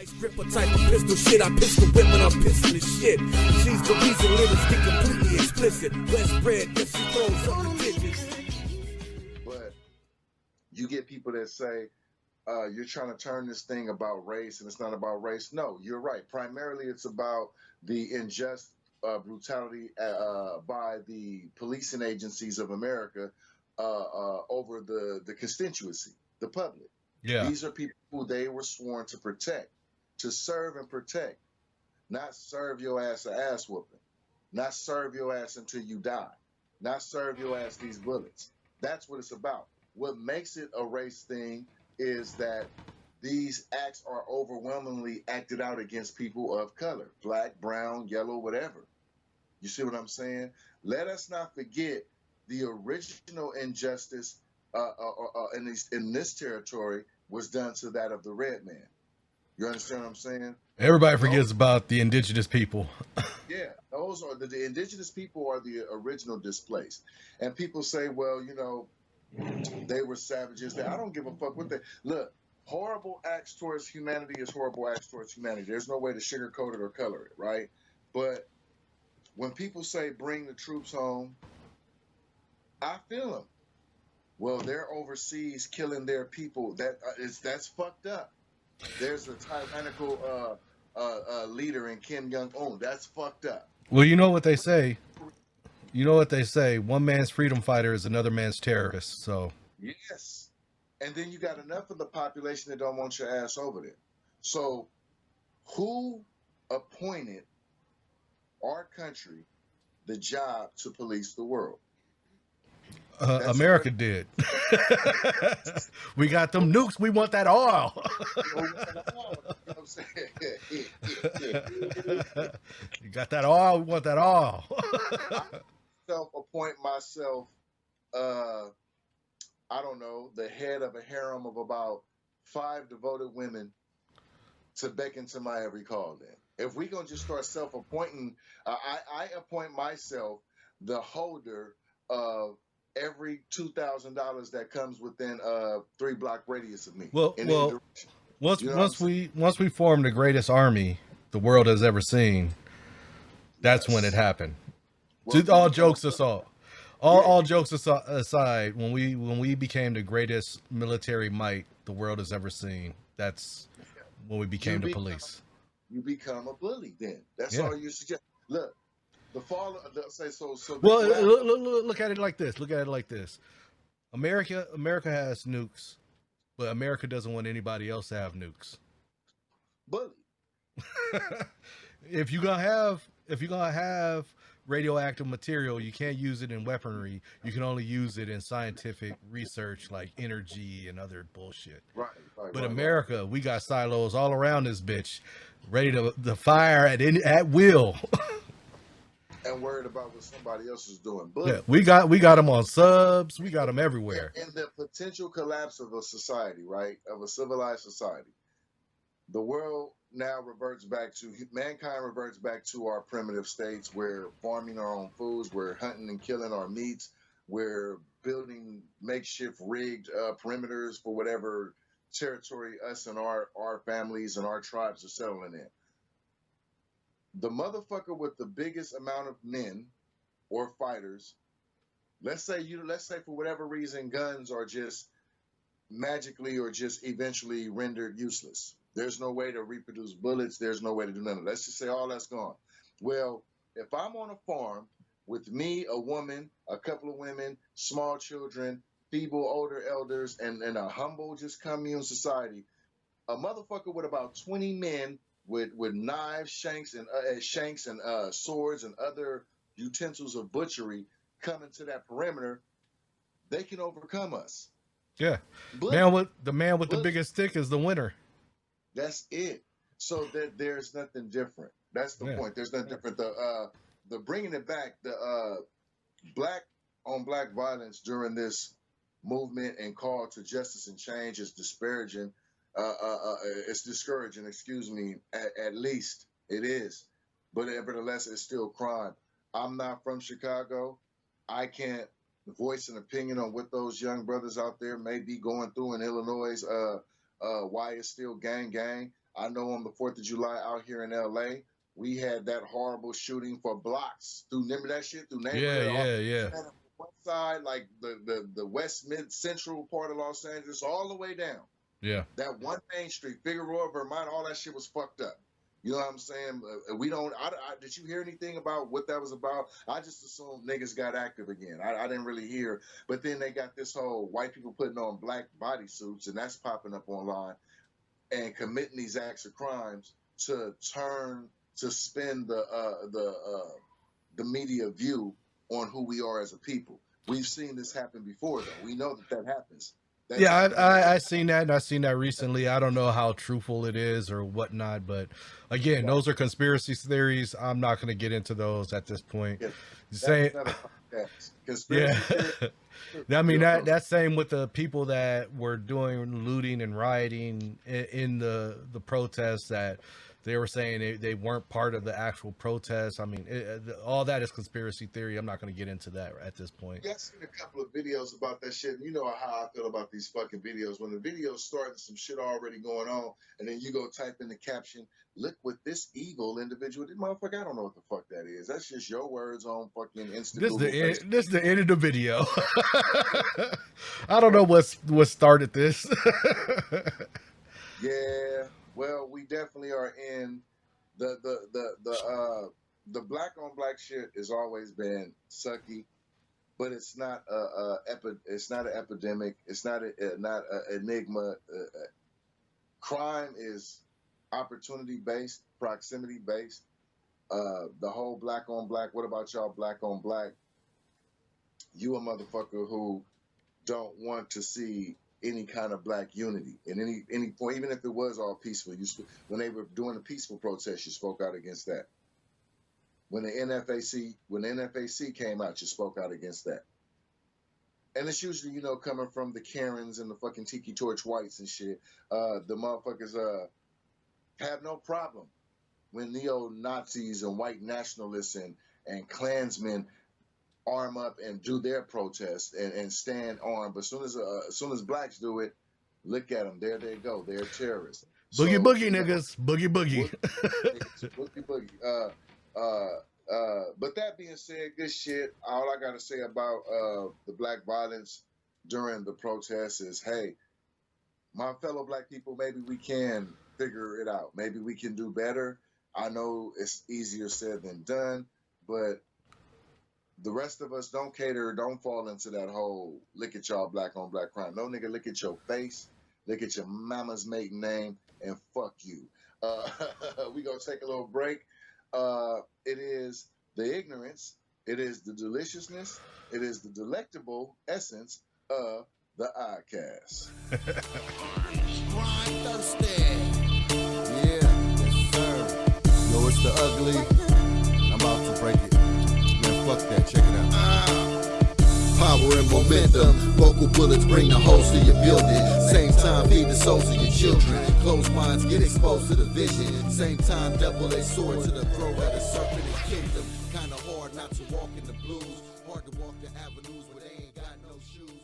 Vice gripper type of pistol shit. I pistol whip when I'm pissing the shit. She's the reason lyrics get completely explicit. West bread, yes, she throws up the digits. But you get people that say, you're trying to turn this thing about race and it's not about race. No, you're right. Primarily, it's about the unjust brutality by the policing agencies of America over the constituency, the public. Yeah. These are people who they were sworn to protect, to serve and protect, not serve your ass an ass whooping, not serve your ass until you die, not serve your ass these bullets. That's what it's about. What makes it a race thing is that these acts are overwhelmingly acted out against people of color, black, brown, yellow, whatever. You see what I'm saying? Let us not forget the original injustice in this territory was done to that of the red man. You understand what I'm saying? Everybody forgets about the indigenous people. Yeah, those are the indigenous people are the original displaced. And people say, well, you know, they were savages. I don't give a fuck what they look. Horrible acts towards humanity is horrible acts towards humanity. There's no way to sugarcoat it or color it, right? But when people say bring the troops home, I feel them. Well, they're overseas killing their people. That's fucked up. There's a tyrannical leader in Kim Jong-un. That's fucked up. Well, you know what they say. You know what they say. One man's freedom fighter is another man's terrorist. So yes, and then you got enough of the population that don't want your ass over there. So, who appointed our country the job to police the world? America did. We got them nukes. We want that oil. You got that oil. We want that oil. Appoint myself, I don't know, the head of a harem of about 5 devoted women to beckon to my every call. Then, if we gonna just start self-appointing, I appoint myself the holder of every $2,000 that comes within 3-block radius of me. Well, once we form the greatest army the world has ever seen, that's when it happened. All jokes aside, all jokes aside, when we became the greatest military might the world has ever seen, that's when we became the police. You become a bully. Then that's all you suggest. Look. The fall. Let's say so. Well, look at it like this. Look at it like this. America has nukes, but America doesn't want anybody else to have nukes. Bully. If you're gonna have radioactive material, you can't use it in weaponry. You can only use it in scientific research, like energy and other bullshit. Right. But America, we got silos all around this bitch, ready to fire at will. And worried about what somebody else is doing. But yeah, we got them on subs. We got them everywhere. And the potential collapse of a society, right, of a civilized society, the world now mankind reverts back to our primitive states. We're farming our own foods. We're hunting and killing our meats. We're building makeshift rigged perimeters for whatever territory us and our families and our tribes are settling in. The motherfucker with the biggest amount of men or fighters, let's say for whatever reason, guns are just magically or just eventually rendered useless. There's no way to reproduce bullets. There's no way to do nothing. Let's just say all that's gone. Well, if I'm on a farm with me, a woman, a couple of women, small children, feeble older elders, and a humble just commune society, a motherfucker with about 20 men with knives, shanks, and swords and other utensils of butchery coming to that perimeter, they can overcome us. Yeah, the man with the biggest stick is the winner. That's it. So there's nothing different. That's the point. There's nothing different. The bringing it back, the black on black violence during this movement and call to justice and change is disparaging. It's discouraging, excuse me, at least it is. But nevertheless, it's still crime. I'm not from Chicago. I can't voice an opinion on what those young brothers out there may be going through in Illinois, why it's still gang. I know on the 4th of July out here in LA, we had that horrible shooting for blocks. Remember that shit? Through neighborhood. Yeah. West side, like the west mid central part of Los Angeles, all the way down. Yeah. That one main street, Figueroa, Vermont, all that shit was fucked up. You know what I'm saying? We don't. Did you hear anything about what that was about? I just assumed niggas got active again. I didn't really hear. But then they got this whole white people putting on black bodysuits, and that's popping up online, and committing these acts of crimes to spin the media view on who we are as a people. We've seen this happen before, though. We know that happens. I seen that, and I seen that recently. I don't know how truthful it is or whatnot, but again, those are conspiracy theories. I'm not going to get into those at this point. Conspiracy I mean that's same with the people that were doing looting and rioting in the protests, that they were saying they weren't part of the actual protest. I mean, all that is conspiracy theory. I'm not going to get into that at this point. Yeah, I've seen a couple of videos about that shit. And you know how I feel about these fucking videos. When the video's starting, some shit already going on, and then you go type in the caption, look what this evil individual did. Motherfucker, I don't know what the fuck that is. That's just your words on fucking Instagram. This is the end of the video. I don't know what started this. Yeah. Well, we definitely are in the black on black shit has always been sucky, but it's not it's not an epidemic. It's not an enigma. Crime is opportunity based, proximity based. The whole black on black. What about y'all black on black? You a motherfucker who don't want to see any kind of black unity in any point, even if it was all peaceful. When they were doing a peaceful protest, you spoke out against that. When the NFAC came out, you spoke out against that. And it's usually, coming from the Karens and the fucking Tiki Torch whites and shit. The motherfuckers have no problem when neo-Nazis and white nationalists and Klansmen arm up and do their protest and stand armed. But as soon as blacks do it, look at them. There they go. They're terrorists. Boogie boogie niggas. Boogie boogie. Boogie boogie. But that being said, good shit. All I gotta say about the black violence during the protests is, hey, my fellow black people, maybe we can figure it out. Maybe we can do better. I know it's easier said than done, but the rest of us don't fall into that whole look at y'all black on black crime. No, nigga, look at your face, look at your mama's maiden name, and fuck you. We gonna take a little break. It is the ignorance, it is the deliciousness, it is the delectable essence of the Oddkast. Grind thirsty. Yeah, yes sir. Yo, it's the ugly. I'm about to break it. Fuck that, check it out. Power and momentum, vocal bullets bring the host to your building. Same time, feed the souls of your children. Closed minds get exposed to the vision. Same time, double-edged sword to the throat of the serpent and kingdom. Kinda hard not to walk in the blues. Hard to walk the avenues where they ain't got no shoes.